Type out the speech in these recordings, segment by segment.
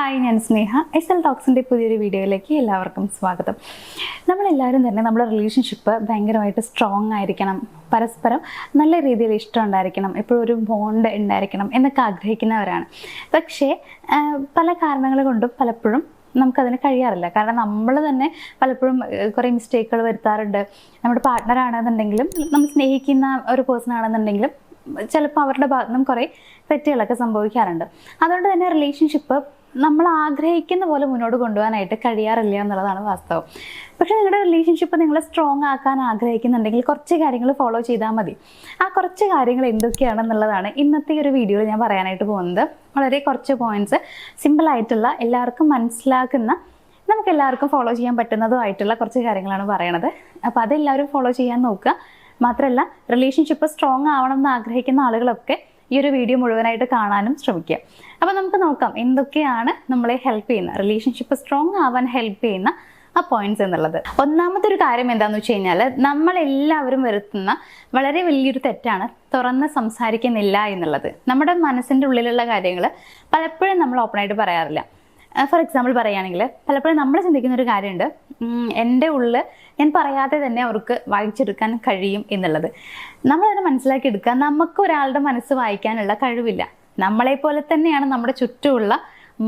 Hi, ഞാൻ സ്നേഹ. SL ടോക്സിൻ്റെ പുതിയൊരു വീഡിയോയിലേക്ക് എല്ലാവർക്കും സ്വാഗതം. നമ്മളെല്ലാവരും തന്നെ നമ്മുടെ റിലേഷൻഷിപ്പ് ഭയങ്കരമായിട്ട് സ്ട്രോങ് ആയിരിക്കണം, പരസ്പരം നല്ല രീതിയിൽ ഇഷ്ടം ഉണ്ടായിരിക്കണം, എപ്പോഴും ഒരു ബോണ്ട് ഉണ്ടായിരിക്കണം എന്നൊക്കെ ആഗ്രഹിക്കുന്നവരാണ്. പക്ഷേ പല കാരണങ്ങൾ കൊണ്ടും പലപ്പോഴും നമുക്കതിന് കഴിയാറില്ല. കാരണം നമ്മൾ തന്നെ പലപ്പോഴും കുറേ മിസ്റ്റേക്കുകൾ വരുത്താറുണ്ട്. നമ്മുടെ പാർട്ട്ണറാണെന്നുണ്ടെങ്കിലും നമ്മൾ സ്നേഹിക്കുന്ന ഒരു പേഴ്സൺ ആണെന്നുണ്ടെങ്കിലും ചിലപ്പോൾ അവരുടെ ഭാഗത്തു നിന്നും കുറേ തെറ്റുകളൊക്കെ സംഭവിക്കാറുണ്ട്. അതുകൊണ്ട് തന്നെ റിലേഷൻഷിപ്പ് നമ്മൾ ആഗ്രഹിക്കുന്ന പോലെ മുന്നോട്ട് കൊണ്ടുപോകാനായിട്ട് കഴിയാറില്ല എന്നുള്ളതാണ് വാസ്തവം. പക്ഷേ നിങ്ങളുടെ റിലേഷൻഷിപ്പ് നിങ്ങൾ സ്ട്രോങ് ആക്കാൻ ആഗ്രഹിക്കുന്നുണ്ടെങ്കിൽ കുറച്ച് കാര്യങ്ങൾ ഫോളോ ചെയ്താൽ മതി. ആ കുറച്ച് കാര്യങ്ങൾ എന്തൊക്കെയാണെന്നുള്ളതാണ് ഇന്നത്തെ ഒരു വീഡിയോയിൽ ഞാൻ പറയാനായിട്ട് പോകുന്നത്. വളരെ കുറച്ച് പോയിന്റ്സ്, സിമ്പിളായിട്ടുള്ള, എല്ലാവർക്കും മനസ്സിലാക്കുന്ന, നമുക്ക് എല്ലാവർക്കും ഫോളോ ചെയ്യാൻ പറ്റുന്നതുമായിട്ടുള്ള കുറച്ച് കാര്യങ്ങളാണ് പറയണത്. അപ്പോൾ അതെല്ലാവരും ഫോളോ ചെയ്യാൻ നോക്കുക. മാത്രമല്ല, റിലേഷൻഷിപ്പ് സ്ട്രോങ് ആവണം എന്ന് ആഗ്രഹിക്കുന്ന ആളുകളൊക്കെ ഈ ഒരു വീഡിയോ മുഴുവനായിട്ട് കാണാനും ശ്രമിക്കുക. അപ്പോൾ നമുക്ക് നോക്കാം എന്തൊക്കെയാണ് നമ്മളെ ഹെൽപ്പ് ചെയ്യുന്ന, റിലേഷൻഷിപ്പ് സ്ട്രോങ് ആവാൻ ഹെൽപ്പ് ചെയ്യുന്ന ആ പോയിന്റ്സ് എന്നുള്ളത്. ഒന്നാമത്തെ ഒരു കാര്യം എന്താണെന്ന് വെച്ച് കഴിഞ്ഞാൽ, നമ്മളെല്ലാവരും വരുത്തുന്ന വളരെ വലിയൊരു തെറ്റാണ് തുറന്ന് സംസാരിക്കുന്നില്ല എന്നുള്ളത്. നമ്മുടെ മനസ്സിൻ്റെ ഉള്ളിലുള്ള കാര്യങ്ങൾ പലപ്പോഴും നമ്മൾ ഓപ്പണായിട്ട് പറയാറില്ല. ഫോർ എക്സാമ്പിൾ പറയുകയാണെങ്കിൽ, പലപ്പോഴും നമ്മൾ ചിന്തിക്കുന്ന ഒരു കാര്യമുണ്ട്, എൻ്റെ ഉള്ളിൽ ഞാൻ പറയാതെ തന്നെ അവർക്ക് വായിച്ചെടുക്കാൻ കഴിയും എന്നുള്ളത്. നമ്മളതിനെ മനസ്സിലാക്കിയെടുക്കുക. നമുക്ക് ഒരാളുടെ മനസ്സ് വായിക്കാനുള്ള കഴിവില്ല. നമ്മളെപ്പോലെ തന്നെയാണ് നമ്മുടെ ചുറ്റുമുള്ള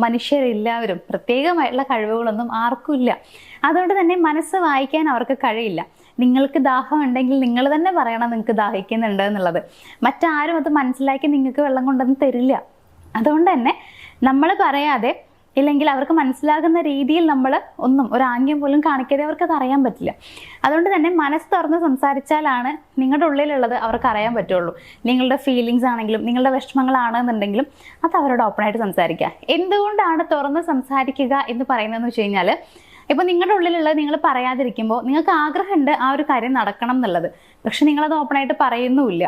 മനുഷ്യരെല്ലാവരും. പ്രത്യേകമായിട്ടുള്ള കഴിവുകളൊന്നും ആർക്കും ഇല്ല. അതുകൊണ്ട് തന്നെ മനസ്സ് വായിക്കാൻ അവർക്ക് കഴിയില്ല. നിങ്ങൾക്ക് ദാഹം ഉണ്ടെങ്കിൽ നിങ്ങൾ തന്നെ പറയണം നിങ്ങൾക്ക് ദാഹിക്കുന്നുണ്ട് എന്നുള്ളത്. മറ്റാരും അത് മനസ്സിലാക്കി നിങ്ങൾക്ക് വെള്ളം കൊണ്ടൊന്നും തരില്ല. അതുകൊണ്ട് തന്നെ നമ്മൾ പറയാതെ, ഇല്ലെങ്കിൽ അവർക്ക് മനസ്സിലാകുന്ന രീതിയിൽ നമ്മൾ ഒന്നും ഒരു ആംഗ്യം പോലും കാണിക്കാതെ അവർക്ക് അത് അറിയാൻ പറ്റില്ല. അതുകൊണ്ട് തന്നെ മനസ്സ് തുറന്ന് സംസാരിച്ചാലാണ് നിങ്ങളുടെ ഉള്ളിലുള്ളത് അവർക്ക് അറിയാൻ പറ്റുള്ളൂ. നിങ്ങളുടെ ഫീലിങ്സ് ആണെങ്കിലും നിങ്ങളുടെ വിഷമങ്ങളാണെന്നുണ്ടെങ്കിലും അത് അവരോട് ഓപ്പണായിട്ട് സംസാരിക്കുക. എന്തുകൊണ്ടാണ് തുറന്ന് സംസാരിക്കുക എന്ന് പറയുന്നതെന്ന് വെച്ച് കഴിഞ്ഞാൽ, ഇപ്പോൾ നിങ്ങളുടെ ഉള്ളിലുള്ളത് നിങ്ങൾ പറയാതിരിക്കുമ്പോൾ നിങ്ങൾക്ക് ആഗ്രഹമുണ്ട് ആ ഒരു കാര്യം നടക്കണം എന്നുള്ളത്, പക്ഷെ നിങ്ങളത് ഓപ്പണായിട്ട് പറയുന്നുമില്ല.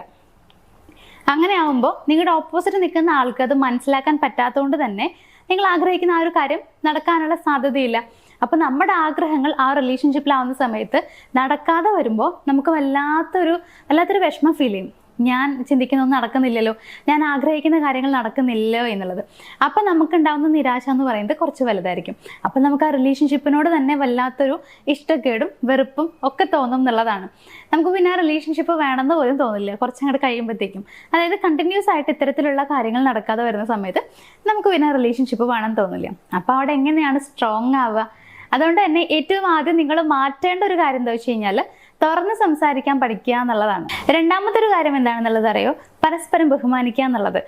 അങ്ങനെ ആകുമ്പോൾ നിങ്ങളുടെ ഓപ്പോസിറ്റ് നിൽക്കുന്ന ആൾക്ക് അത് മനസ്സിലാക്കാൻ പറ്റാത്തതുകൊണ്ട് തന്നെ നിങ്ങൾ ആഗ്രഹിക്കുന്ന ആ ഒരു കാര്യം നടക്കാനുള്ള സാധ്യതയില്ല. അപ്പോൾ നമ്മുടെ ആഗ്രഹങ്ങൾ ആ റിലേഷൻഷിപ്പിലാവുന്ന സമയത്ത് നടക്കാതെ വരുമ്പോൾ നമുക്ക് വല്ലാത്തൊരു വിഷമം ഫീൽ ചെയ്യും. ഞാൻ ചിന്തിക്കുന്നൊന്നും നടക്കുന്നില്ലല്ലോ, ഞാൻ ആഗ്രഹിക്കുന്ന കാര്യങ്ങൾ നടക്കുന്നില്ലോ എന്നുള്ളത്. അപ്പം നമുക്കുണ്ടാകുന്ന നിരാശ എന്ന് പറയുന്നത് കുറച്ച് വലുതായിരിക്കും. അപ്പം നമുക്ക് ആ റിലേഷൻഷിപ്പിനോട് തന്നെ വല്ലാത്തൊരു ഇഷ്ടക്കേടും വെറുപ്പും ഒക്കെ തോന്നും എന്നുള്ളതാണ്. നമുക്ക് പിന്നെ ആ റിലേഷൻഷിപ്പ് വേണമെന്ന് പോലും തോന്നില്ല കുറച്ചങ്ങോട്ട് കഴിയുമ്പോഴത്തേക്കും. അതായത് കണ്ടിന്യൂസ് ആയിട്ട് ഇത്തരത്തിലുള്ള കാര്യങ്ങൾ നടക്കാതെ വരുന്ന സമയത്ത് നമുക്ക് പിന്നെ റിലേഷൻഷിപ്പ് വേണമെന്ന് തോന്നില്ല. അപ്പോൾ അവിടെ എങ്ങനെയാണ് സ്ട്രോങ് ആവുക? അതുകൊണ്ട് തന്നെ ഏറ്റവും ആദ്യം നിങ്ങൾ മാറ്റേണ്ട ഒരു കാര്യം എന്താ വെച്ച് കഴിഞ്ഞാൽ, തുറന്ന് സംസാരിക്കാൻ പഠിക്കുക എന്നുള്ളതാണ്. രണ്ടാമത്തെ ഒരു കാര്യം എന്താണെന്നുള്ളത് അറിയോ? പരസ്പരം ബഹുമാനിക്കുക എന്നുള്ളത്.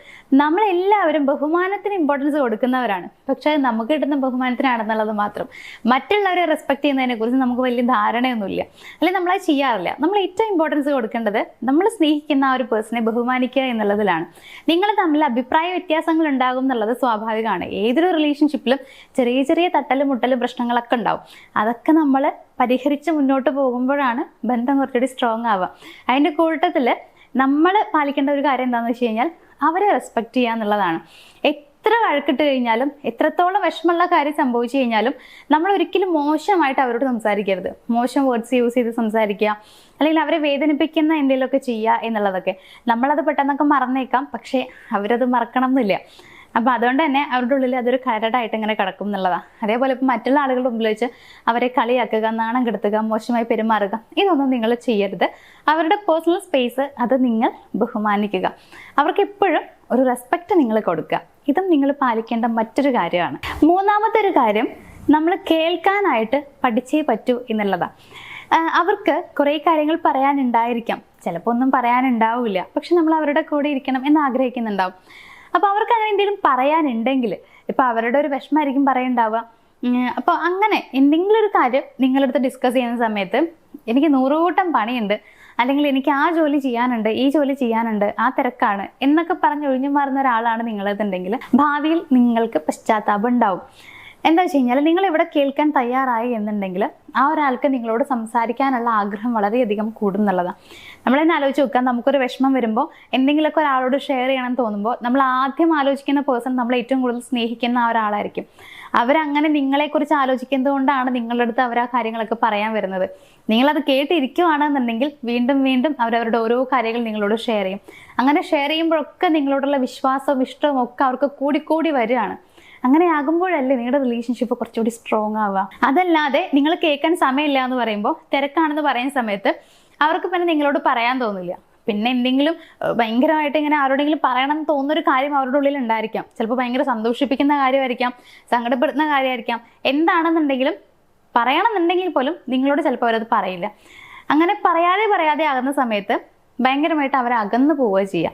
നമ്മളെല്ലാവരും ബഹുമാനത്തിന് ഇമ്പോർട്ടൻസ് കൊടുക്കുന്നവരാണ്. പക്ഷെ അത് നമുക്ക് കിട്ടുന്ന ബഹുമാനത്തിനാണെന്നുള്ളത് മാത്രം. മറ്റുള്ളവരെ റെസ്പെക്ട് ചെയ്യുന്നതിനെ കുറിച്ച് നമുക്ക് വലിയ ധാരണയൊന്നുമില്ല, അല്ലെങ്കിൽ നമ്മളത് ചെയ്യാറില്ല. നമ്മൾ ഏറ്റവും ഇമ്പോർട്ടൻസ് കൊടുക്കേണ്ടത് നമ്മൾ സ്നേഹിക്കുന്ന ആ ഒരു പേഴ്സണെ ബഹുമാനിക്കുക എന്നുള്ളതിലാണ്. നിങ്ങൾ തമ്മിൽ അഭിപ്രായ വ്യത്യാസങ്ങൾ ഉണ്ടാകും എന്നുള്ളത് സ്വാഭാവികമാണ്. ഏതൊരു റിലേഷൻഷിപ്പിലും ചെറിയ ചെറിയ തട്ടലും മുട്ടലും പ്രശ്നങ്ങളൊക്കെ ഉണ്ടാവും. അതൊക്കെ നമ്മൾ പരിഹരിച്ച് മുന്നോട്ട് പോകുമ്പോഴാണ് ബന്ധം കുറച്ചുകൂടി സ്ട്രോങ് ആവുക. അതിൻ്റെ കൂട്ടത്തിൽ നമ്മൾ പാലിക്കേണ്ട ഒരു കാര്യം എന്താണെന്ന് വെച്ച് കഴിഞ്ഞാൽ, അവരെ റെസ്പെക്ട് ചെയ്യുക എന്നുള്ളതാണ്. എത്ര വഴക്കിട്ട് കഴിഞ്ഞാലും, എത്രത്തോളം വിഷമമുള്ള കാര്യം സംഭവിച്ചു കഴിഞ്ഞാലും നമ്മൾ ഒരിക്കലും മോശമായിട്ട് അവരോട് സംസാരിക്കരുത്. മോശം വേർഡ്സ് യൂസ് ചെയ്ത് സംസാരിക്കുക, അല്ലെങ്കിൽ അവരെ വേദനിപ്പിക്കുന്ന എന്തെങ്കിലുമൊക്കെ ചെയ്യുക എന്നുള്ളതൊക്കെ. നമ്മളത് പെട്ടെന്നൊക്കെ മറന്നേക്കാം, പക്ഷേ അവരത് മറക്കണം എന്നില്ല. അപ്പം അതുകൊണ്ട് തന്നെ അവരുടെ ഉള്ളിൽ അതൊരു കരടായിട്ട് ഇങ്ങനെ കിടക്കും എന്നുള്ളതാണ്. അതേപോലെ ഇപ്പം മറ്റുള്ള ആളുകളുടെ മുമ്പിൽ വെച്ച് അവരെ കളിയാക്കുക, നാണം കെടുത്തുക, മോശമായി പെരുമാറുക, ഇതൊന്നും നിങ്ങൾ ചെയ്യരുത്. അവരുടെ പേഴ്സണൽ സ്പേസ് അത് നിങ്ങൾ ബഹുമാനിക്കുക. അവർക്ക് എപ്പോഴും ഒരു റെസ്പെക്റ്റ് നിങ്ങൾ കൊടുക്കുക. ഇതും നിങ്ങൾ പാലിക്കേണ്ട മറ്റൊരു കാര്യമാണ്. മൂന്നാമത്തെ ഒരു കാര്യം, നമ്മൾ കേൾക്കാനായിട്ട് പഠിച്ചേ പറ്റൂ എന്നുള്ളതാണ്. അവർക്ക് കുറേ കാര്യങ്ങൾ പറയാനുണ്ടായിരിക്കാം, ചിലപ്പോൾ ഒന്നും പറയാനുണ്ടാവില്ല, പക്ഷെ നമ്മൾ അവരുടെ കൂടെ ഇരിക്കണം എന്ന് ആഗ്രഹിക്കുന്നുണ്ടാവും. അപ്പോൾ അവർക്ക് അങ്ങനെ എന്തെങ്കിലും പറയാനുണ്ടെങ്കിൽ, ഇപ്പോൾ അവരുടെ ഒരു വിഷമമായിരിക്കും പറയുണ്ടാവുക. അപ്പോൾ അങ്ങനെ എന്തെങ്കിലും ഒരു കാര്യം നിങ്ങളടുത്ത് ഡിസ്കസ് ചെയ്യുന്ന സമയത്ത്, എനിക്ക് 100 കൂട്ടം പണിയുണ്ട്, അല്ലെങ്കിൽ എനിക്ക് ആ ജോലി ചെയ്യാനുണ്ട്, ഈ ജോലി ചെയ്യാനുണ്ട്, ആ തിരക്കാണ് എന്നൊക്കെ പറഞ്ഞ് ഒഴിഞ്ഞു മാറുന്ന ഒരാളാണ് നിങ്ങളതെന്നുണ്ടെങ്കിൽ ഭാവിയിൽ നിങ്ങൾക്ക് പശ്ചാത്താപം ഉണ്ടാവും. എന്താ വെച്ച് കഴിഞ്ഞാൽ, നിങ്ങൾ ഇവിടെ കേൾക്കാൻ തയ്യാറായി എന്നുണ്ടെങ്കിൽ ആ ഒരാൾക്ക് നിങ്ങളോട് സംസാരിക്കാനുള്ള ആഗ്രഹം വളരെയധികം കൂടും എന്നുള്ളതാണ്. നമ്മളെന്നെ ആലോചിച്ച് നോക്കുക, നമുക്കൊരു വിഷമം വരുമ്പോൾ എന്തെങ്കിലുമൊക്കെ ഒരാളോട് ഷെയർ ചെയ്യണം തോന്നുമ്പോൾ നമ്മൾ ആദ്യം ആലോചിക്കുന്ന പേഴ്സൺ നമ്മൾ ഏറ്റവും കൂടുതൽ സ്നേഹിക്കുന്ന ആ ഒരാളായിരിക്കും. അവരങ്ങനെ നിങ്ങളെക്കുറിച്ച് ആലോചിക്കുന്നത് കൊണ്ടാണ് നിങ്ങളുടെ അടുത്ത് അവർ ആ കാര്യങ്ങളൊക്കെ പറയാൻ വരുന്നത്. നിങ്ങളത് കേട്ടിരിക്കുവാണെന്നുണ്ടെങ്കിൽ വീണ്ടും വീണ്ടും അവരവരുടെ ഓരോ കാര്യങ്ങൾ നിങ്ങളോട് ഷെയർ ചെയ്യും. അങ്ങനെ ഷെയർ ചെയ്യുമ്പോഴൊക്കെ നിങ്ങളോടുള്ള വിശ്വാസവും ഇഷ്ടവും ഒക്കെ അവർക്ക് കൂടി കൂടി വരികയാണ്. അങ്ങനെ ആകുമ്പോഴല്ലേ നിങ്ങളുടെ റിലേഷൻഷിപ്പ് കുറച്ചുകൂടി സ്ട്രോങ് ആവുക. അതല്ലാതെ നിങ്ങൾ കേൾക്കാൻ സമയമില്ല എന്ന് പറയുമ്പോൾ, തിരക്കാണെന്ന് പറയുന്ന സമയത്ത് അവർക്ക് പിന്നെ നിങ്ങളോട് പറയാൻ തോന്നില്ല. പിന്നെ എന്തെങ്കിലും ഭയങ്കരമായിട്ട് ഇങ്ങനെ ആരോടെങ്കിലും പറയണം എന്ന് തോന്നുന്നൊരു കാര്യം അവരുടെ ഉള്ളിൽ ഉണ്ടായിരിക്കാം. ചിലപ്പോൾ ഭയങ്കര സന്തോഷിപ്പിക്കുന്ന കാര്യമായിരിക്കാം, സങ്കടപ്പെടുത്തുന്ന കാര്യമായിരിക്കാം. എന്താണെന്നുണ്ടെങ്കിലും പറയണമെന്നുണ്ടെങ്കിൽ പോലും നിങ്ങളോട് ചിലപ്പോൾ അവരത് പറയില്ല. അങ്ങനെ പറയാതെ ആകുന്ന സമയത്ത് ഭയങ്കരമായിട്ട് അവർ അകന്നു പോവുക ചെയ്യുക.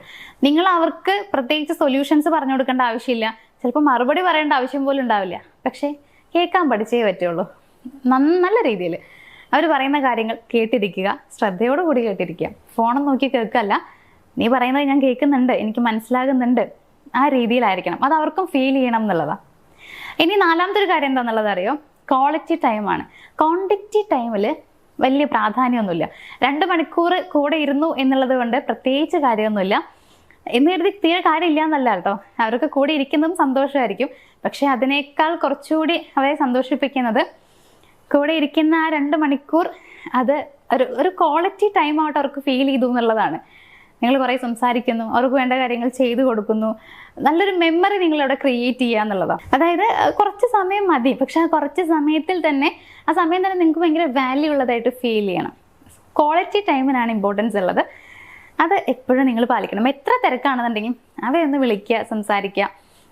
നിങ്ങൾ അവർക്ക് പ്രത്യേകിച്ച് സൊല്യൂഷൻസ് പറഞ്ഞു കൊടുക്കേണ്ട ആവശ്യമില്ല, ചിലപ്പോൾ മറുപടി പറയേണ്ട ആവശ്യം പോലും ഉണ്ടാവില്ല. പക്ഷേ കേൾക്കാൻ പഠിച്ചേ പറ്റുള്ളൂ. നല്ല രീതിയിൽ അവർ പറയുന്ന കാര്യങ്ങൾ കേട്ടിരിക്കുക, ശ്രദ്ധയോടുകൂടി കേട്ടിരിക്കുക. ഫോണും നോക്കി കേൾക്കല്ല, നീ പറയുന്നത് ഞാൻ കേൾക്കുന്നുണ്ട്, എനിക്ക് മനസ്സിലാകുന്നുണ്ട്, ആ രീതിയിലായിരിക്കണം. അത് അവർക്കും ഫീൽ ചെയ്യണം എന്നുള്ളതാണ്. ഇനി നാലാമത്തെ ഒരു കാര്യം എന്താണെന്നുള്ളത് അറിയോ? ക്വാളിറ്റി ടൈമാണ്. ക്വാണ്ടിറ്റി ടൈമിൽ വലിയ പ്രാധാന്യമൊന്നുമില്ല. 2 മണിക്കൂർ കൂടെ ഇരുന്നു എന്നുള്ളത് കൊണ്ട് പ്രത്യേകിച്ച് കാര്യമൊന്നുമില്ല എന്ന് കരുതി തീരെ കാര്യമില്ല എന്നല്ല കേട്ടോ. അവർക്ക് കൂടെ ഇരിക്കുന്നതും സന്തോഷമായിരിക്കും. പക്ഷെ അതിനേക്കാൾ കുറച്ചുകൂടി അവരെ സന്തോഷിപ്പിക്കുന്നത് കൂടെ ഇരിക്കുന്ന ആ 2 മണിക്കൂർ അത് ഒരു ക്വാളിറ്റി ടൈമായിട്ട് അവർക്ക് ഫീൽ ചെയ്തു എന്നുള്ളതാണ്. നിങ്ങൾ കുറേ സംസാരിക്കുന്നു, അവർക്ക് വേണ്ട കാര്യങ്ങൾ ചെയ്തു കൊടുക്കുന്നു, നല്ലൊരു മെമ്മറി നിങ്ങളവിടെ ക്രിയേറ്റ് ചെയ്യുക എന്നുള്ളതാണ്. അതായത് കുറച്ച് സമയം മതി, പക്ഷെ ആ കുറച്ച് സമയത്തിൽ തന്നെ ആ സമയം തന്നെ നിങ്ങൾക്ക് ഭയങ്കര വാല്യൂ ഉള്ളതായിട്ട് ഫീൽ ചെയ്യണം. ക്വാളിറ്റി ടൈമിനാണ് ഇമ്പോർട്ടൻസ് ഉള്ളത്. അത് എപ്പോഴും നിങ്ങൾ പാലിക്കണം. എത്ര തിരക്കാണെന്നുണ്ടെങ്കിൽ അവയൊന്ന് വിളിക്കുക, സംസാരിക്കുക.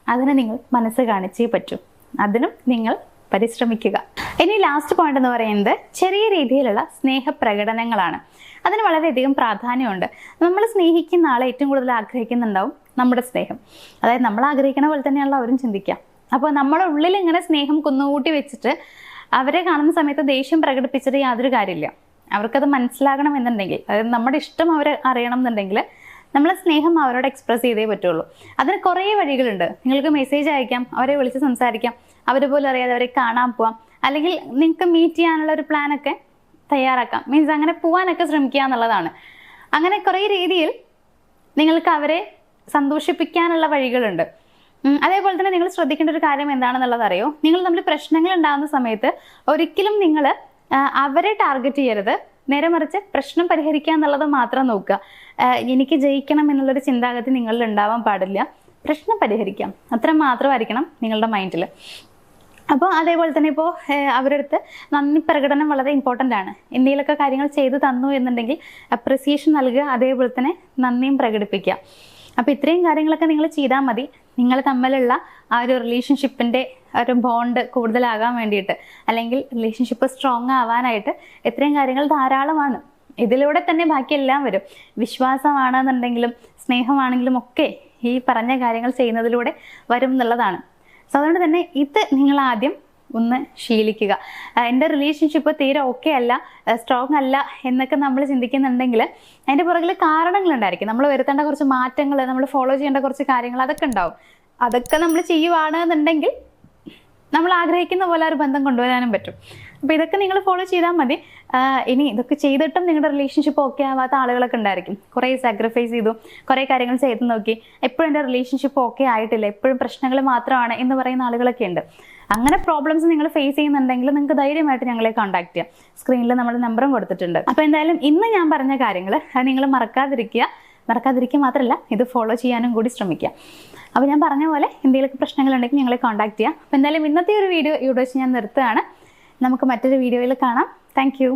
അതിന് നിങ്ങൾ മനസ്സ് കാണിച്ചേ പറ്റൂ. അതിനും നിങ്ങൾ പരിശ്രമിക്കുക. ഇനി ലാസ്റ്റ് പോയിന്റ് എന്ന് പറയുന്നത് ചെറിയ രീതിയിലുള്ള സ്നേഹപ്രകടനങ്ങളാണ്. അതിന് വളരെയധികം പ്രാധാന്യമുണ്ട്. നമ്മൾ സ്നേഹിക്കുന്ന ആളെ ഏറ്റവും കൂടുതൽ ആഗ്രഹിക്കുന്നുണ്ടാവും നമ്മുടെ സ്നേഹം. അതായത് നമ്മൾ ആഗ്രഹിക്കുന്ന പോലെ തന്നെയാണല്ലോ അവരും ചിന്തിക്കുക. അപ്പോൾ നമ്മുടെ ഉള്ളിൽ ഇങ്ങനെ സ്നേഹം കുന്നുകൂട്ടി വെച്ചിട്ട് അവരെ കാണുന്ന സമയത്ത് ദേഷ്യം പ്രകടിപ്പിച്ചിട്ട് യാതൊരു കാര്യമില്ല. അവർക്കത് മനസ്സിലാകണം എന്നുണ്ടെങ്കിൽ, അതായത് നമ്മുടെ ഇഷ്ടം അവർ അറിയണം എന്നുണ്ടെങ്കിൽ നമ്മളെ സ്നേഹം അവരോട് എക്സ്പ്രസ് ചെയ്തേ പറ്റുള്ളൂ. അതിന് കുറേ വഴികളുണ്ട്. നിങ്ങൾക്ക് മെസ്സേജ് അയക്കാം, അവരെ വിളിച്ച് സംസാരിക്കാം, അവർ പോലും അറിയാതെ അവരെ കാണാൻ പോവാം, അല്ലെങ്കിൽ നിങ്ങൾക്ക് മീറ്റ് ചെയ്യാനുള്ള ഒരു പ്ലാനൊക്കെ തയ്യാറാക്കാം. മീൻസ് അങ്ങനെ പോകാനൊക്കെ ശ്രമിക്കുക എന്നുള്ളതാണ്. അങ്ങനെ കുറേ രീതിയിൽ നിങ്ങൾക്ക് അവരെ സന്തോഷിപ്പിക്കാനുള്ള വഴികളുണ്ട്. അതേപോലെ തന്നെ നിങ്ങൾ ശ്രദ്ധിക്കേണ്ട ഒരു കാര്യം എന്താണെന്നുള്ളത് അറിയോ? നിങ്ങൾ തമ്മിൽ പ്രശ്നങ്ങൾ ഉണ്ടാകുന്ന സമയത്ത് ഒരിക്കലും നിങ്ങൾ അവരെ ടാർഗറ്റ് ചെയ്യരുത്. നേരെ മറിച്ച് പ്രശ്നം പരിഹരിക്കുക എന്നുള്ളത് മാത്രം നോക്കുക. എനിക്ക് ജയിക്കണം എന്നുള്ളൊരു ചിന്താഗതി നിങ്ങളിൽ ഉണ്ടാവാൻ പാടില്ല. പ്രശ്നം പരിഹരിക്കാം, അത്ര മാത്രമായിരിക്കണം നിങ്ങളുടെ മൈൻഡിൽ. അപ്പോൾ അതേപോലെ തന്നെ ഇപ്പോൾ അവരുടെ അടുത്ത് നന്ദി പ്രകടനം വളരെ ഇമ്പോർട്ടൻ്റ് ആണ്. എന്തെങ്കിലുമൊക്കെ കാര്യങ്ങൾ ചെയ്തു തന്നു എന്നുണ്ടെങ്കിൽ അപ്രിസിയേഷൻ നൽകുക, അതേപോലെ തന്നെ നന്ദിയും പ്രകടിപ്പിക്കുക. അപ്പോൾ ഇത്രയും കാര്യങ്ങളൊക്കെ നിങ്ങൾ ചെയ്താൽ മതി. നിങ്ങൾ തമ്മിലുള്ള ആ ഒരു റിലേഷൻഷിപ്പിൻ്റെ ഒരു ബോണ്ട് കൂടുതലാകാൻ വേണ്ടിയിട്ട്, അല്ലെങ്കിൽ റിലേഷൻഷിപ്പ് സ്ട്രോങ് ആവാനായിട്ട് ഇത്രയും കാര്യങ്ങൾ ധാരാളമാണ്. ഇതിലൂടെ തന്നെ ബാക്കിയെല്ലാം വരും. വിശ്വാസമാണെന്നുണ്ടെങ്കിലും സ്നേഹമാണെങ്കിലും ഒക്കെ ഈ പറഞ്ഞ കാര്യങ്ങൾ ചെയ്യുന്നതിലൂടെ വരും എന്നുള്ളതാണ്. സോ അതുകൊണ്ട് തന്നെ ഇത് നിങ്ങൾ ആദ്യം ഒന്ന് ശീലിക്കുക. എൻ്റെ റിലേഷൻഷിപ്പ് തീരെ ഓക്കെ അല്ല, സ്ട്രോങ് അല്ല എന്നൊക്കെ നമ്മൾ ചിന്തിക്കുന്നുണ്ടെങ്കിൽ അതിൻ്റെ പുറകിൽ കാരണങ്ങളുണ്ടായിരിക്കും. നമ്മൾ വരുത്തേണ്ട കുറച്ച് മാറ്റങ്ങൾ, നമ്മൾ ഫോളോ ചെയ്യേണ്ട കുറച്ച് കാര്യങ്ങൾ അതൊക്കെ ഉണ്ടാവും. അതൊക്കെ നമ്മൾ ചെയ്യുവാണെന്നുണ്ടെങ്കിൽ നമ്മൾ ആഗ്രഹിക്കുന്ന പോലെ ഒരു ബന്ധം കൊണ്ടുവരാനും പറ്റും. അപ്പോൾ ഇതൊക്കെ നിങ്ങൾ ഫോളോ ചെയ്താൽ മതി. ഇനി ഇതൊക്കെ ചെയ്തിട്ടും നിങ്ങളുടെ റിലേഷൻഷിപ്പ് ഓക്കെ ആവാത്ത ആളുകളൊക്കെ ഉണ്ടായിരിക്കും. കുറേ സാക്രിഫൈസ് ചെയ്തു, കുറേ കാര്യങ്ങൾ ചെയ്ത് നോക്കി, എപ്പോഴും എൻ്റെ റിലേഷൻഷിപ്പ് ഓക്കെ ആയിട്ടില്ല, എപ്പോഴും പ്രശ്നങ്ങൾ മാത്രമാണ് എന്ന് പറയുന്ന ആളുകളൊക്കെ ഉണ്ട്. അങ്ങനെ പ്രോബ്ലംസ് നിങ്ങൾ ഫേസ് ചെയ്യുന്നുണ്ടെങ്കിൽ നിങ്ങൾക്ക് ധൈര്യമായിട്ട് ഞങ്ങളെ കോൺടാക്ട് ചെയ്യാം. സ്ക്രീനിൽ നമ്മൾ നമ്പറും കൊടുത്തിട്ടുണ്ട്. അപ്പോൾ എന്തായാലും ഇന്ന് ഞാൻ പറഞ്ഞ കാര്യങ്ങൾ അത് നിങ്ങൾ മറക്കാതിരിക്കുക മാത്രമല്ല, ഇത് ഫോളോ ചെയ്യാനും കൂടി ശ്രമിക്കുക. അപ്പോൾ ഞാൻ പറഞ്ഞ പോലെ എന്തെങ്കിലുമൊക്കെ പ്രശ്നങ്ങളുണ്ടെങ്കിൽ ഞങ്ങളെ കോൺടാക്ട് ചെയ്യാം. അപ്പോൾ എന്തായാലും ഇന്നത്തെ ഒരു വീഡിയോ ഇവിടെ വെച്ച് ഞാൻ നിർത്തുകയാണ്. നമുക്ക് മറ്റൊരു വീഡിയോയിൽ കാണാം. താങ്ക്